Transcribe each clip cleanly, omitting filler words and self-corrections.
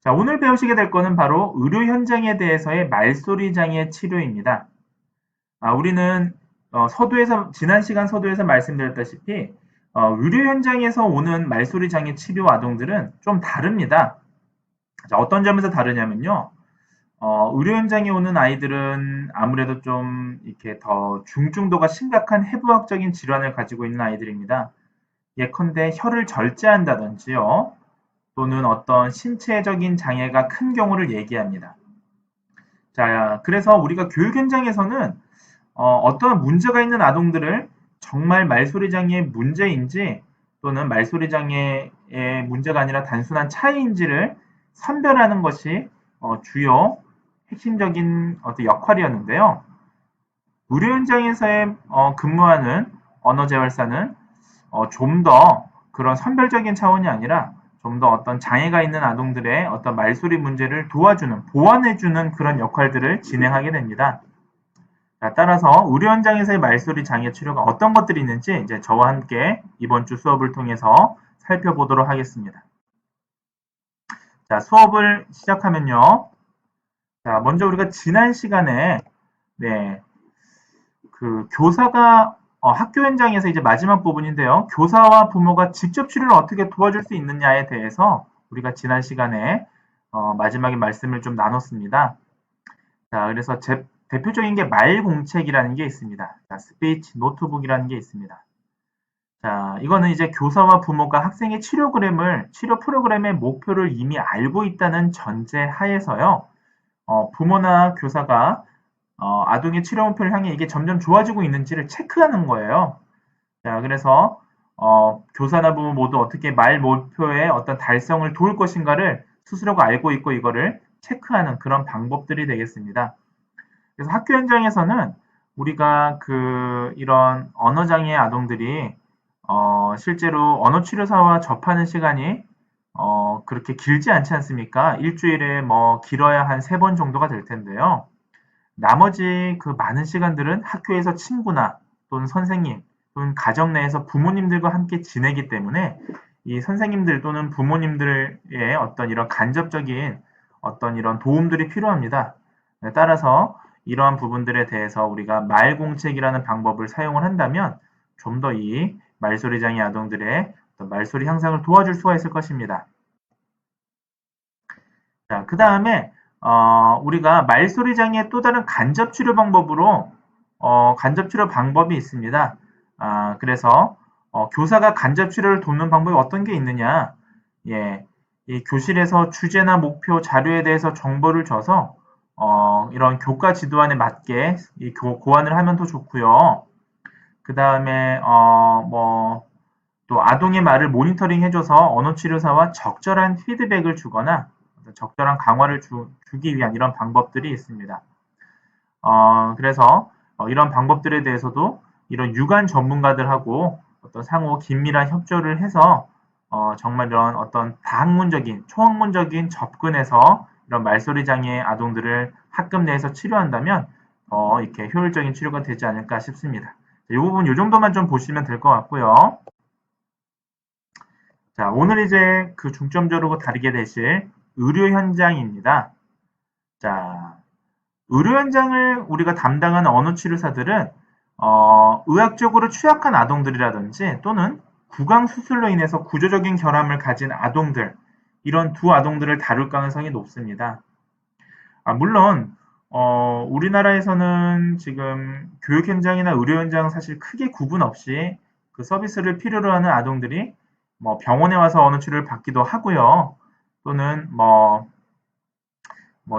자, 오늘 배우시게 될 거는 바로 의료 현장에 대해서의 말소리 장애 치료입니다. 우리는 지난 시간 서두에서 말씀드렸다시피 의료 현장에서 오는 말소리 장애 치료 아동들은 좀 다릅니다. 자, 어떤 점에서 다르냐면요. 의료 현장에 오는 아이들은 아무래도 좀 이렇게 더 중증도가 심각한 해부학적인 질환을 가지고 있는 아이들입니다. 예컨대 혀를 절제한다든지요. 또는 어떤 신체적인 장애가 큰 경우를 얘기합니다. 자, 그래서 우리가 교육 현장에서는 어떤 문제가 있는 아동들을 정말 말소리 장애의 문제인지 또는 말소리 장애의 문제가 아니라 단순한 차이인지를 선별하는 것이 주요 핵심적인 어떤 역할이었는데요. 의료 현장에서의 근무하는 언어재활사는 좀 더 그런 선별적인 차원이 아니라 좀 더 어떤 장애가 있는 아동들의 어떤 말소리 문제를 도와주는, 보완해주는 그런 역할들을 진행하게 됩니다. 자, 따라서 의료 현장에서의 말소리 장애 치료가 어떤 것들이 있는지 이제 저와 함께 이번 주 수업을 통해서 살펴보도록 하겠습니다. 자, 수업을 시작하면요. 자, 먼저 우리가 지난 시간에 네, 그 교사가 학교 현장에서 이제 마지막 부분인데요. 교사와 부모가 직접 치료를 어떻게 도와줄 수 있느냐에 대해서 우리가 지난 시간에 마지막에 말씀을 좀 나눴습니다. 자, 그래서 대표적인 게 말공책이라는 게 있습니다. 자, 스피치 노트북이라는 게 있습니다. 자, 이거는 이제 교사와 부모가 학생의 치료 프로그램의 목표를 이미 알고 있다는 전제 하에서요. 부모나 교사가 아동의 치료 목표를 향해 이게 점점 좋아지고 있는지를 체크하는 거예요. 자, 그래서 교사나 부모 모두 어떻게 말 목표의 어떤 달성을 도울 것인가를 스스로가 알고 있고 이거를 체크하는 그런 방법들이 되겠습니다. 그래서 학교 현장에서는 우리가 이런 언어장애 아동들이 실제로 언어치료사와 접하는 시간이 그렇게 길지 않지 않습니까? 일주일에 뭐 길어야 한 3번 정도가 될 텐데요. 나머지 그 많은 시간들은 학교에서 친구나 또는 선생님 또는 가정 내에서 부모님들과 함께 지내기 때문에 이 선생님들 또는 부모님들의 어떤 이런 간접적인 어떤 이런 도움들이 필요합니다. 따라서 이러한 부분들에 대해서 우리가 말공책이라는 방법을 사용을 한다면 좀 더 이 말소리 장애 아동들의 말소리 향상을 도와줄 수가 있을 것입니다. 자, 그 다음에 우리가 말소리 장애의 또 다른 간접 치료 방법으로 간접 치료 방법이 있습니다. 그래서 교사가 간접 치료를 돕는 방법이 어떤 게 있느냐? 예, 이 교실에서 주제나 목표, 자료에 대해서 정보를 줘서 이런 교과 지도안에 맞게 고안을 하면 더 좋고요. 그 다음에 또 아동의 말을 모니터링 해줘서 언어치료사와 적절한 피드백을 주거나 적절한 강화를 주기 위한 이런 방법들이 있습니다. 그래서 이런 방법들에 대해서도 이런 유관 전문가들하고 어떤 상호 긴밀한 협조를 해서 정말 이런 어떤 다학문적인, 초학문적인 접근에서 이런 말소리 장애 아동들을 학급 내에서 치료한다면 이렇게 효율적인 치료가 되지 않을까 싶습니다. 이 부분 이 정도만 좀 보시면 될 것 같고요. 자, 오늘 이제 그 중점적으로 다루게 되실 의료 현장입니다. 자, 의료 현장을 우리가 담당하는 언어치료사들은 의학적으로 취약한 아동들이라든지 또는 구강 수술로 인해서 구조적인 결함을 가진 아동들, 이런 두 아동들을 다룰 가능성이 높습니다. 물론 우리나라에서는 지금 교육 현장이나 의료 현장 사실 크게 구분 없이 그 서비스를 필요로 하는 아동들이 뭐 병원에 와서 언어 치료를 받기도 하고요. 또는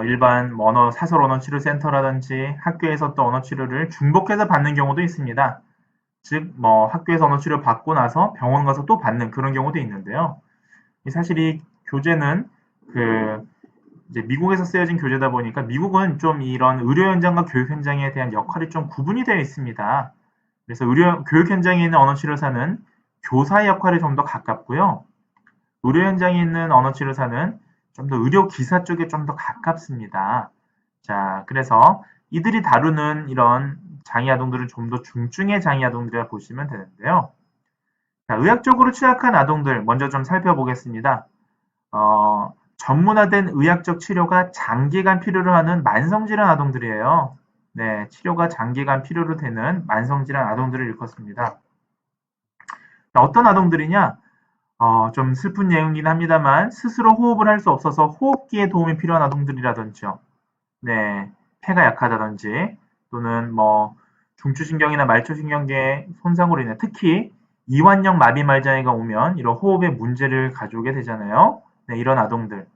일반 사설 언어 치료 센터라든지 학교에서 또 언어 치료를 중복해서 받는 경우도 있습니다. 즉, 학교에서 언어 치료 받고 나서 병원 가서 또 받는 그런 경우도 있는데요. 사실 이 교재는 이제 미국에서 쓰여진 교재다 보니까 미국은 좀 이런 의료 현장과 교육 현장에 대한 역할이 좀 구분이 되어 있습니다. 그래서 교육 현장에 있는 언어 치료사는 교사의 역할이 좀 더 가깝고요. 의료 현장에 있는 언어 치료사는 좀 더 의료 기사 쪽에 좀 더 가깝습니다. 자, 그래서 이들이 다루는 이런 장애 아동들은 좀 더 중증의 장애 아동들이라 보시면 되는데요. 자, 의학적으로 취약한 아동들 먼저 좀 살펴보겠습니다. 전문화된 의학적 치료가 장기간 필요로 하는 만성질환 아동들이에요. 네, 치료가 장기간 필요로 되는 만성질환 아동들을 일컫습니다. 어떤 아동들이냐? 좀 슬픈 내용이긴 합니다만 스스로 호흡을 할 수 없어서 호흡기에 도움이 필요한 아동들이라든지요. 네, 폐가 약하다든지 또는 뭐 중추신경이나 말초신경계 손상으로 인해 특히 이완형 마비말장애가 오면 이런 호흡에 문제를 가져오게 되잖아요. 네, 이런 아동들.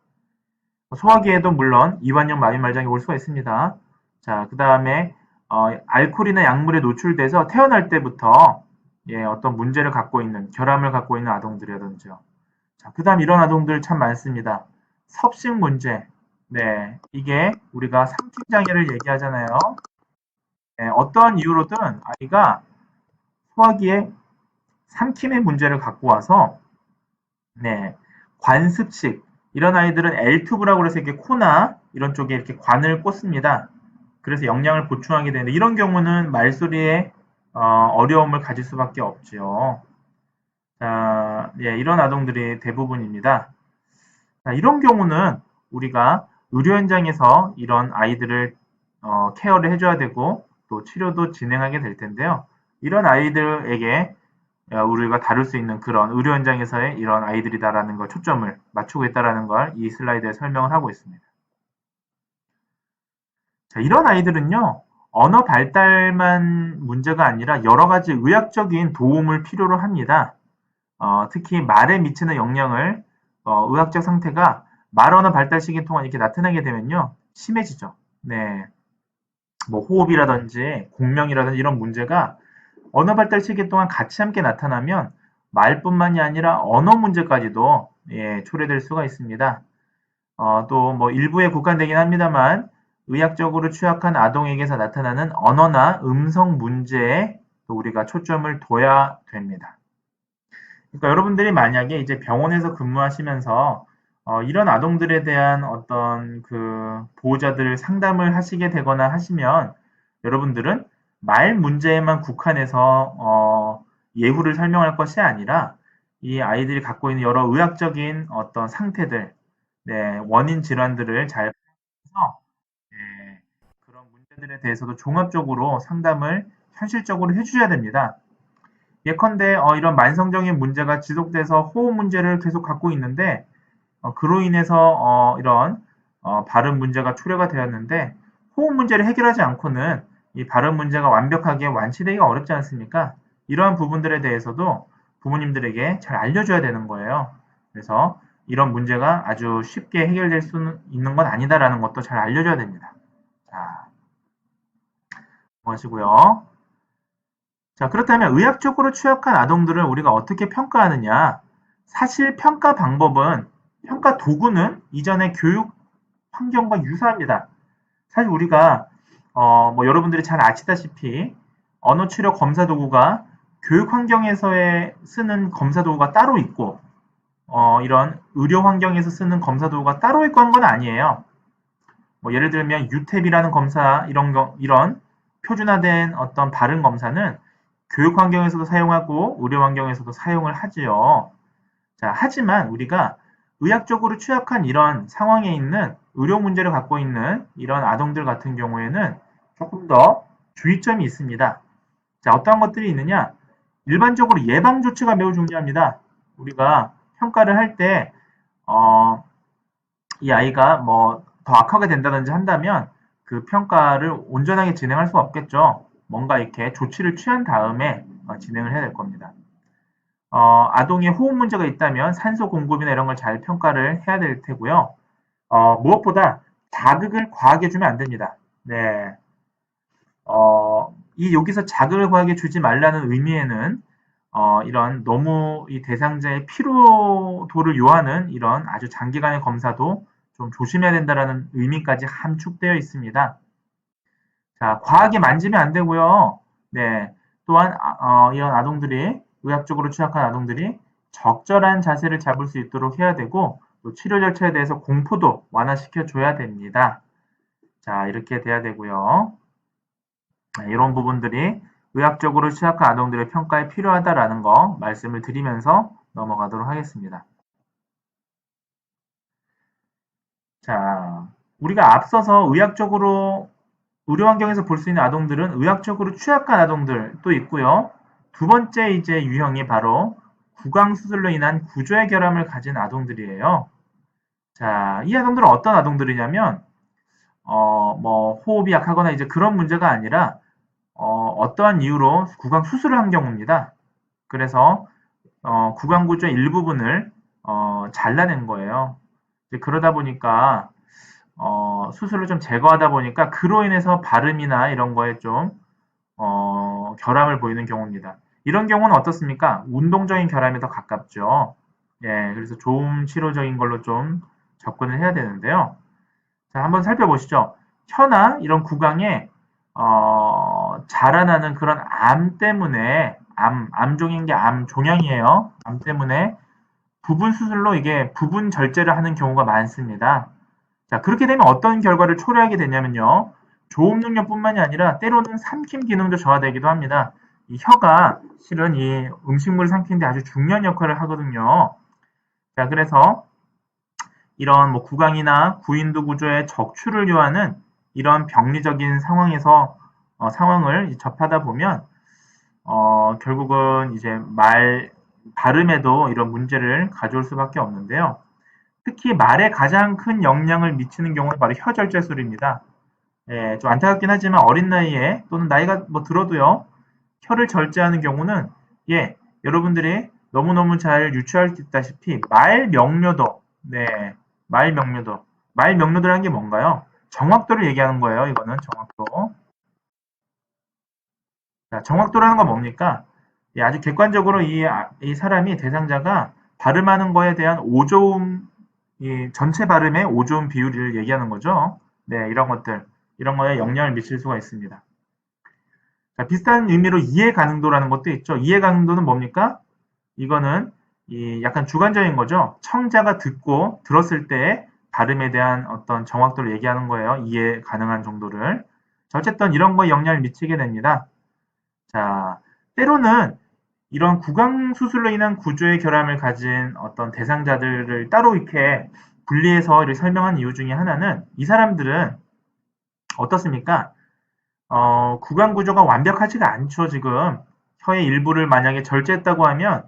소화기에도 물론 이완형 마비말장애 올 수가 있습니다. 자, 그 다음에 알코올이나 약물에 노출돼서 태어날 때부터 어떤 문제를 갖고 있는 결함을 갖고 있는 아동들이라든지요. 자, 그 다음 이런 아동들 참 많습니다. 섭식 문제. 네, 이게 우리가 삼킴장애를 얘기하잖아요. 네, 어떠한 이유로든 아이가 소화기에 삼킴의 문제를 갖고 와서 네, 관습식 이런 아이들은 L튜브라고 해서 이렇게 코나 이런 쪽에 이렇게 관을 꽂습니다. 그래서 영양을 보충하게 되는데 이런 경우는 말소리에 어려움을 가질 수밖에 없지요. 자, 예, 이런 아동들이 대부분입니다. 자, 이런 경우는 우리가 의료 현장에서 이런 아이들을 케어를 해줘야 되고 또 치료도 진행하게 될 텐데요. 이런 아이들에게 우리가 다룰 수 있는 그런 의료 현장에서의 이런 아이들이다라는 걸 초점을 맞추고 있다라는 걸 이 슬라이드에 설명을 하고 있습니다. 자, 이런 아이들은요, 언어 발달만 문제가 아니라 여러 가지 의학적인 도움을 필요로 합니다. 특히 말에 미치는 영향을 의학적 상태가 말 언어 발달 시기 동안 이렇게 나타나게 되면요, 심해지죠. 네, 뭐 호흡이라든지 공명이라든지 이런 문제가 언어 발달 시기 동안 같이 함께 나타나면 말뿐만이 아니라 언어 문제까지도 초래될 수가 있습니다. 또 뭐 일부에 국한되긴 합니다만 의학적으로 취약한 아동에게서 나타나는 언어나 음성 문제에 또 우리가 초점을 둬야 됩니다. 그러니까 여러분들이 만약에 이제 병원에서 근무하시면서 이런 아동들에 대한 어떤 그 보호자들 상담을 하시게 되거나 하시면 여러분들은 말 문제에만 국한해서 예후를 설명할 것이 아니라 이 아이들이 갖고 있는 여러 의학적인 어떤 상태들, 네, 원인 질환들을 잘 파악해서 네, 그런 문제들에 대해서도 종합적으로 상담을 현실적으로 해주셔야 됩니다. 예컨대 이런 만성적인 문제가 지속돼서 호흡 문제를 계속 갖고 있는데 그로 인해서 이런 발음 문제가 초래가 되었는데 호흡 문제를 해결하지 않고는 이 발음 문제가 완벽하게 완치되기가 어렵지 않습니까? 이러한 부분들에 대해서도 부모님들에게 잘 알려줘야 되는 거예요. 그래서 이런 문제가 아주 쉽게 해결될 수 있는 건 아니다라는 것도 잘 알려줘야 됩니다. 자, 하시고요. 자, 그렇다면 의학적으로 취약한 아동들을 우리가 어떻게 평가하느냐? 사실 평가 방법은, 평가 도구는 이전의 교육 환경과 유사합니다. 사실 우리가, 뭐 여러분들이 잘 아시다시피, 언어 치료 검사 도구가 교육 환경에서의 쓰는 검사 도구가 따로 있고, 이런 의료 환경에서 쓰는 검사 도구가 따로 있고 한 건 아니에요. 뭐 예를 들면 유탭이라는 검사, 이런 표준화된 어떤 발음 검사는 교육 환경에서도 사용하고 의료 환경에서도 사용을 하지요. 자, 하지만 우리가 의학적으로 취약한 이런 상황에 있는 의료 문제를 갖고 있는 이런 아동들 같은 경우에는 조금 더 주의점이 있습니다. 자, 어떤 것들이 있느냐? 일반적으로 예방 조치가 매우 중요합니다. 우리가 평가를 할 때, 이 아이가 뭐 더 악화가 된다든지 한다면 그 평가를 온전하게 진행할 수가 없겠죠. 뭔가 이렇게 조치를 취한 다음에 진행을 해야 될 겁니다. 아동의 호흡 문제가 있다면 산소 공급이나 이런 걸 잘 평가를 해야 될 테고요. 무엇보다 자극을 과하게 주면 안 됩니다. 네. 이 여기서 자극을 과하게 주지 말라는 의미에는 이런 너무 이 대상자의 피로도를 요하는 이런 아주 장기간의 검사도 좀 조심해야 된다라는 의미까지 함축되어 있습니다. 자, 과하게 만지면 안 되고요. 네. 또한 이런 아동들이 의학적으로 취약한 아동들이 적절한 자세를 잡을 수 있도록 해야 되고 또 치료 절차에 대해서 공포도 완화시켜 줘야 됩니다. 자, 이렇게 돼야 되고요. 이런 부분들이 의학적으로 취약한 아동들의 평가에 필요하다라는 거 말씀을 드리면서 넘어가도록 하겠습니다. 자, 우리가 앞서서 의학적으로 의료 환경에서 볼 수 있는 아동들은 의학적으로 취약한 아동들 또 있고요. 두 번째 이제 유형이 바로 구강 수술로 인한 구조의 결함을 가진 아동들이에요. 자, 이 아동들은 어떤 아동들이냐면 뭐 호흡이 약하거나 이제 그런 문제가 아니라 어떠한 이유로 구강 수술을 한 경우입니다. 그래서 구강 구조의 일부분을 잘라낸 거예요. 이제 그러다 보니까 수술을 좀 제거하다 보니까 그로 인해서 발음이나 이런 거에 좀 결함을 보이는 경우입니다. 이런 경우는 어떻습니까? 운동적인 결함에 더 가깝죠. 예, 그래서 좋은 치료적인 걸로 좀 접근을 해야 되는데요. 자, 한번 살펴보시죠. 혀나 이런 구강에 자라나는 그런 암 때문에 암종인 게 암종양이에요. 암 때문에 부분 수술로 이게 부분 절제를 하는 경우가 많습니다. 자, 그렇게 되면 어떤 결과를 초래하게 되냐면요. 조업 능력뿐만이 아니라 때로는 삼킴 기능도 저하되기도 합니다. 이 혀가 실은 이 음식물을 삼키는데 아주 중요한 역할을 하거든요. 자, 그래서 이런 뭐 구강이나 구인두 구조의 적출을 요하는 이런 병리적인 상황에서 상황을 접하다 보면 결국은 이제 말 발음에도 이런 문제를 가져올 수밖에 없는데요. 특히 말에 가장 큰 영향을 미치는 경우는 바로 혀절제술입니다. 예, 좀 안타깝긴 하지만 어린 나이에 또는 나이가 뭐 들어도요, 혀를 절제하는 경우는 예, 여러분들이 너무너무 잘 유추할 수 있다시피 말 명료도, 네, 말 명료도, 말 명료도라는 게 뭔가요? 정확도를 얘기하는 거예요. 이거는 정확도. 자, 정확도라는 건 뭡니까? 예, 아주 객관적으로 이 사람이 대상자가 발음하는 거에 대한 오조음, 이 전체 발음의 오조음 비율을 얘기하는 거죠. 네, 이런 것들, 이런 거에 영향을 미칠 수가 있습니다. 자, 비슷한 의미로 이해 가능도라는 것도 있죠. 이해 가능도는 뭡니까? 이거는 이 약간 주관적인 거죠. 청자가 듣고 들었을 때 발음에 대한 어떤 정확도를 얘기하는 거예요. 이해 가능한 정도를. 자, 어쨌든 이런 거에 영향을 미치게 됩니다. 자, 때로는 이런 구강 수술로 인한 구조의 결함을 가진 어떤 대상자들을 따로 이렇게 분리해서 이렇게 설명한 이유 중에 하나는 이 사람들은 어떻습니까? 구강 구조가 완벽하지가 않죠, 지금. 혀의 일부를 만약에 절제했다고 하면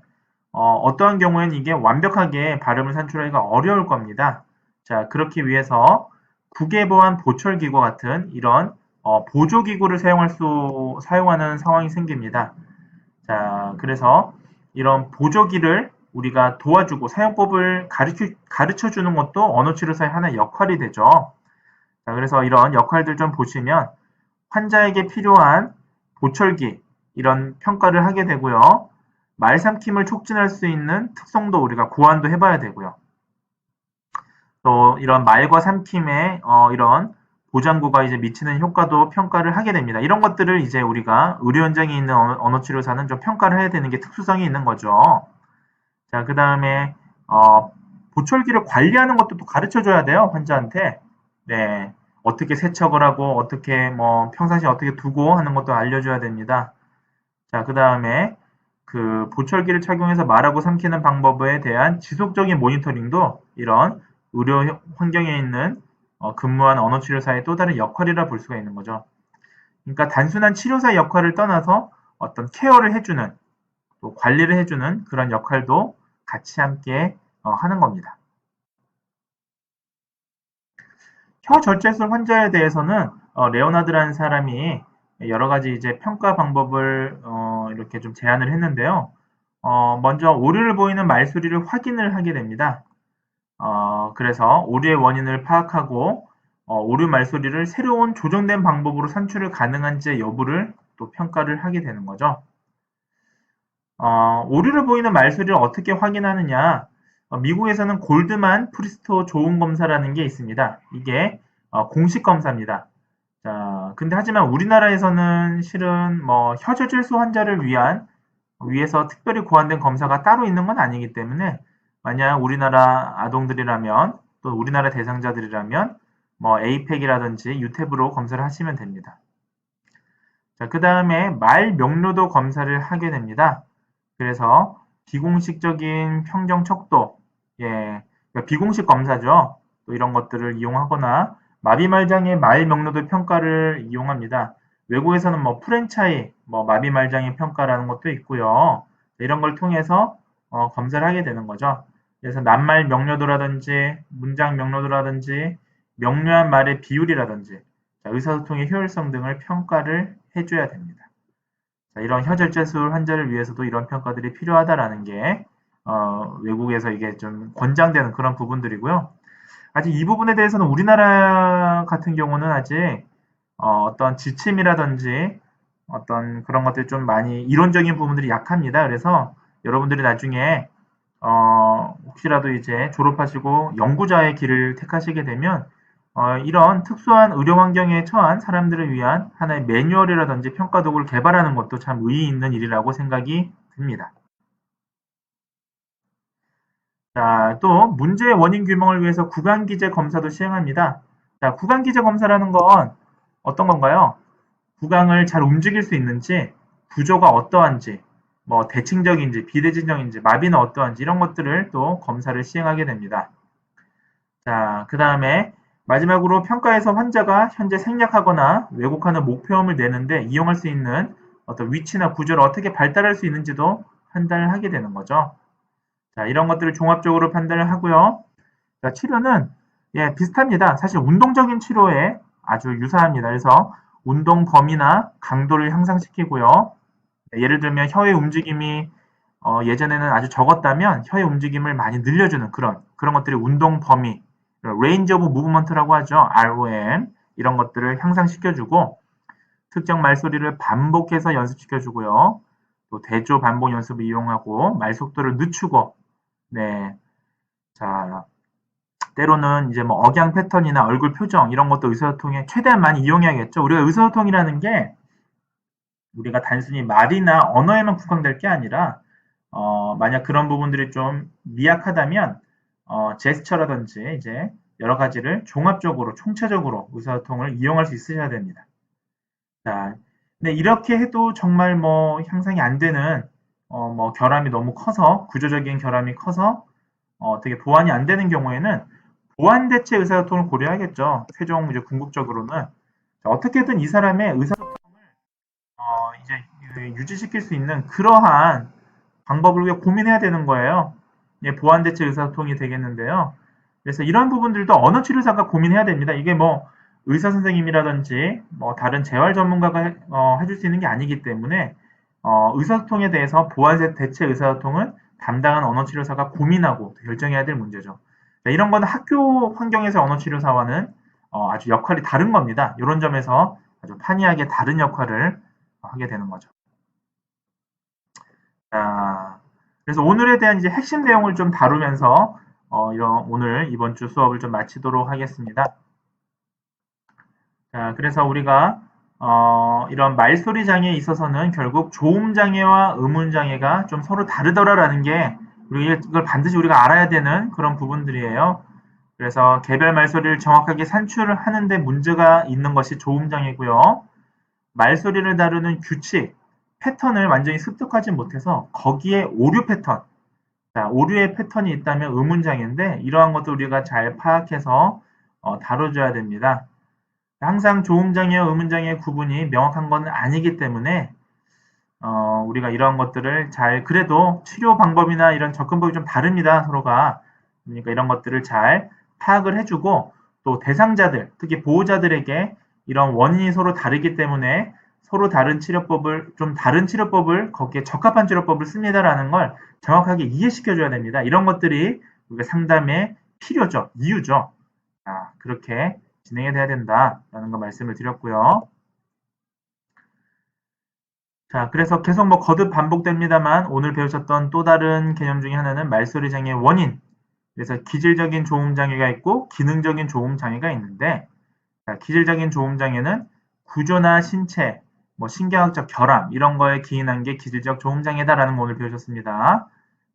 어떠한 경우에는 이게 완벽하게 발음을 산출하기가 어려울 겁니다. 자, 그렇기 위해서 국외보안 보철기구 같은 이런 보조기구를 사용하는 상황이 생깁니다. 자, 그래서 이런 보조기를 우리가 도와주고 사용법을 가르쳐 주는 것도 언어치료사의 하나의 역할이 되죠. 자, 그래서 이런 역할들 좀 보시면 환자에게 필요한 보철기 이런 평가를 하게 되고요. 말삼킴을 촉진할 수 있는 특성도 우리가 고안도 해봐야 되고요. 또 이런 말과 삼킴의 이런 보장구가 이제 미치는 효과도 평가를 하게 됩니다. 이런 것들을 이제 우리가 의료 현장에 있는 언어치료사는 좀 평가를 해야 되는 게 특수성이 있는 거죠. 자, 그 다음에 보철기를 관리하는 것도 또 가르쳐 줘야 돼요, 환자한테. 네, 어떻게 세척을 하고 어떻게 뭐 평상시에 어떻게 두고 하는 것도 알려줘야 됩니다. 자, 그 다음에 그 보철기를 착용해서 말하고 삼키는 방법에 대한 지속적인 모니터링도 이런 의료 환경에 있는 근무한 언어치료사의 또 다른 역할이라 볼 수가 있는 거죠. 그러니까 단순한 치료사 역할을 떠나서 어떤 케어를 해주는 또 관리를 해주는 그런 역할도 같이 함께 하는 겁니다. 혀절제술 환자에 대해서는 레오나드라는 사람이 여러 가지 이제 평가 방법을 이렇게 좀 제안을 했는데요. 먼저 오류를 보이는 말소리를 확인을 하게 됩니다. 그래서 오류의 원인을 파악하고 오류 말소리를 새로운 조정된 방법으로 산출을 가능한지 여부를 또 평가를 하게 되는 거죠. 오류를 보이는 말소리를 어떻게 확인하느냐? 미국에서는 골드만 프리스토 조음 검사라는 게 있습니다. 이게 공식 검사입니다. 자, 근데 하지만 우리나라에서는 실은 뭐 혀저질소 환자를 위해서 특별히 고안된 검사가 따로 있는 건 아니기 때문에 만약 우리나라 아동들이라면 또 우리나라 대상자들이라면 뭐 에이펙이라든지 유탭으로 검사를 하시면 됩니다. 자, 그 다음에 말 명료도 검사를 하게 됩니다. 그래서 비공식적인 평정 척도, 예, 그러니까 비공식 검사죠. 또 이런 것들을 이용하거나 마비말장애 말명료도 평가를 이용합니다. 외국에서는 뭐 프랜차이, 뭐 마비말장애 평가라는 것도 있고요. 이런 걸 통해서 검사를 하게 되는 거죠. 그래서 낱말 명료도라든지 문장 명료도라든지 명료한 말의 비율이라든지 의사소통의 효율성 등을 평가를 해줘야 됩니다. 자, 이런 혀절제술 환자를 위해서도 이런 평가들이 필요하다라는 게 외국에서 이게 좀 권장되는 그런 부분들이고요. 아직 이 부분에 대해서는 우리나라 같은 경우는 아직 어떤 지침이라든지 어떤 그런 것들이 좀 많이 이론적인 부분들이 약합니다. 그래서 여러분들이 나중에 혹시라도 이제 졸업하시고 연구자의 길을 택하시게 되면 이런 특수한 의료 환경에 처한 사람들을 위한 하나의 매뉴얼이라든지 평가 도구를 개발하는 것도 참 의의 있는 일이라고 생각이 듭니다. 자, 또 문제의 원인 규명을 위해서 구강기제 검사도 시행합니다. 자, 구강기제 검사라는 건 어떤 건가요? 구강을 잘 움직일 수 있는지, 구조가 어떠한지, 뭐 대칭적인지, 비대칭적인지, 마비는 어떠한지 이런 것들을 또 검사를 시행하게 됩니다. 자, 그 다음에 마지막으로 평가에서 환자가 현재 생략하거나 왜곡하는 목표음을 내는데 이용할 수 있는 어떤 위치나 구조를 어떻게 발달할 수 있는지도 판단을 하게 되는 거죠. 자, 이런 것들을 종합적으로 판단을 하고요. 자, 치료는 예, 비슷합니다. 사실 운동적인 치료에 아주 유사합니다. 그래서 운동 범위나 강도를 향상시키고요. 예를 들면 혀의 움직임이 예전에는 아주 적었다면 혀의 움직임을 많이 늘려주는 그런 것들이 운동 범위, range of movement라고 하죠. ROM 이런 것들을 향상시켜주고 특정 말소리를 반복해서 연습시켜주고요. 또 대조 반복 연습을 이용하고 말 속도를 늦추고 네, 자 때로는 이제 뭐 억양 패턴이나 얼굴 표정 이런 것도 의사소통에 최대한 많이 이용해야겠죠. 우리가 의사소통이라는 게 우리가 단순히 말이나 언어에만 국한될 게 아니라 만약 그런 부분들이 좀 미약하다면 제스처라든지 이제 여러 가지를 종합적으로 총체적으로 의사소통을 이용할 수 있으셔야 됩니다. 자, 근데 이렇게 해도 정말 뭐 향상이 안 되는 뭐 결함이 너무 커서 구조적인 결함이 커서 어떻게 보완이 안 되는 경우에는 보완 대체 의사소통을 고려하겠죠. 최종 이제 궁극적으로는 자, 어떻게든 이 사람의 의사소통을 이제 유지시킬 수 있는 그러한 방법을 우리가 고민해야 되는 거예요. 예, 보완 대체 의사소통이 되겠는데요. 그래서 이런 부분들도 언어 치료사가 고민해야 됩니다. 이게 뭐 의사 선생님이라든지 뭐 다른 재활 전문가가 해줄 수 있는 게 아니기 때문에 의사소통에 대해서 보완 대체 의사소통은 담당한 언어 치료사가 고민하고 결정해야 될 문제죠. 자, 이런 거는 학교 환경에서 언어 치료사와는 아주 역할이 다른 겁니다. 이런 점에서 아주 판이하게 다른 역할을 하게 되는 거죠. 자, 그래서 오늘에 대한 이제 핵심 내용을 좀 다루면서 오늘 이번 주 수업을 좀 마치도록 하겠습니다. 자, 그래서 우리가 이런 말소리 장애에 있어서는 결국 조음 장애와 음운 장애가 좀 서로 다르더라라는 게 이걸 반드시 우리가 알아야 되는 그런 부분들이에요. 그래서 개별 말소리를 정확하게 산출하는데 문제가 있는 것이 조음 장애고요. 말소리를 다루는 규칙, 패턴을 완전히 습득하지 못해서 거기에 오류 패턴, 자, 오류의 패턴이 있다면 의문장애인데 이러한 것도 우리가 잘 파악해서 다뤄줘야 됩니다. 항상 조음장애와 의문장애의 구분이 명확한 건 아니기 때문에 우리가 이러한 것들을 잘 그래도 치료 방법이나 이런 접근법이 좀 다릅니다. 서로가. 그러니까 이런 것들을 잘 파악을 해주고 또 대상자들, 특히 보호자들에게 이런 원인이 서로 다르기 때문에 서로 다른 치료법을 좀 다른 치료법을 거기에 적합한 치료법을 씁니다라는 걸 정확하게 이해시켜 줘야 됩니다. 이런 것들이 우리가 상담의 필요죠. 이유죠. 자, 그렇게 진행이 돼야 된다라는 거 말씀을 드렸고요. 자, 그래서 계속 뭐 거듭 반복됩니다만 오늘 배우셨던 또 다른 개념 중에 하나는 말소리 장애의 원인. 그래서 기질적인 조음 장애가 있고 기능적인 조음 장애가 있는데 자, 기질적인 조음 장애는 구조나 신체, 뭐 신경학적 결함 이런 거에 기인한 게 기질적 조음 장애다라는 거 오늘 배우셨습니다.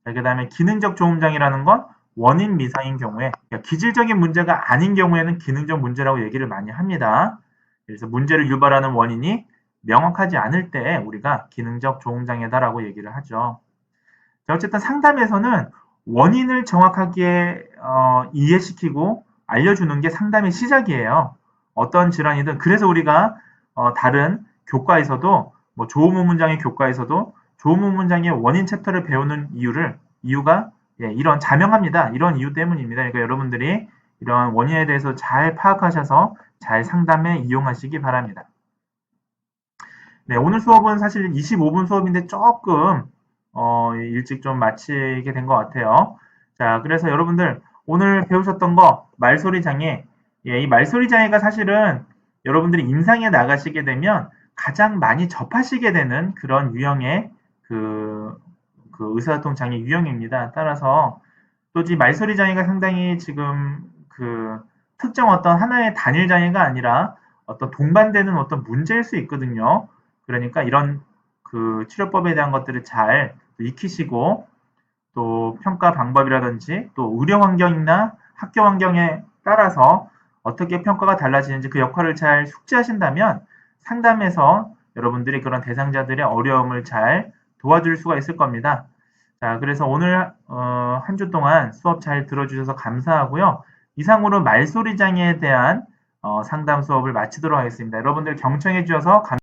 자, 그다음에 기능적 조음 장애라는 건 원인 미상인 경우에 그러니까 기질적인 문제가 아닌 경우에는 기능적 문제라고 얘기를 많이 합니다. 그래서 문제를 유발하는 원인이 명확하지 않을 때 우리가 기능적 조음 장애다라고 얘기를 하죠. 자, 어쨌든 상담에서는 원인을 정확하게 이해시키고 알려주는 게 상담의 시작이에요. 어떤 질환이든. 그래서 우리가 다른 교과에서도 뭐 조음우 문장의 교과에서도 조음우 문장의 원인 챕터를 배우는 이유가 예, 이런 자명합니다. 이런 이유 때문입니다. 그러니까 여러분들이 이런 원인에 대해서 잘 파악하셔서 잘 상담에 이용하시기 바랍니다. 네, 오늘 수업은 사실 25분 수업인데 조금 일찍 좀 마치게 된 것 같아요. 자, 그래서 여러분들 오늘 배우셨던 거 말소리 장애, 예, 이 말소리 장애가 사실은 여러분들이 임상에 나가시게 되면 가장 많이 접하시게 되는 그런 유형의 그 의사소통 장애 유형입니다. 따라서 또 이 말소리 장애가 상당히 지금 그 특정 어떤 하나의 단일 장애가 아니라 어떤 동반되는 어떤 문제일 수 있거든요. 그러니까 이런 그 치료법에 대한 것들을 잘 익히시고 또 평가 방법이라든지 또 의료 환경이나 학교 환경에 따라서 어떻게 평가가 달라지는지 그 역할을 잘 숙지하신다면 상담에서 여러분들이 그런 대상자들의 어려움을 잘 도와줄 수가 있을 겁니다. 자, 그래서 오늘 한 주 동안 수업 잘 들어주셔서 감사하고요. 이상으로 말소리 장애에 대한 상담 수업을 마치도록 하겠습니다. 여러분들 경청해 주셔서 감사합니다.